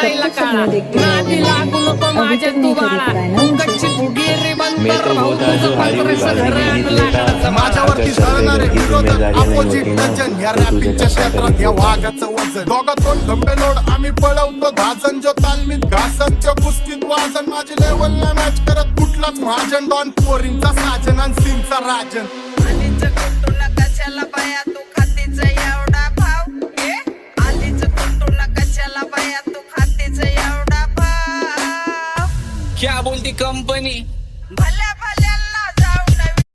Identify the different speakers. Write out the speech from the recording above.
Speaker 1: दिसायला काळा नादी लागू नको माझ्या तू बाळा तू गच्चीत गेली बंदर भाऊ तुझं पंधराशे घर लागलं
Speaker 2: माझ्यावरती धरणारे विरोधक अपोजिट टचन या रॅपिंगच्या क्षेत्रात या वाघाचं वजन दोघातून खंबे लोड आम्ही पळवतो भाजन जो तालमीत घासनच्या कुस्तीत वाजन माझी लेवलला मॅच करत कुठलाच महाजन डॉन पोरींचा साजन आणि सीनचा राजन
Speaker 3: आलीच कुटुला कशाला बाया तू खातीच एवढा भाव आलीच कुटुला कशाला बाया तू खातीच एवढा भाव
Speaker 1: क्या बोलती कंपनी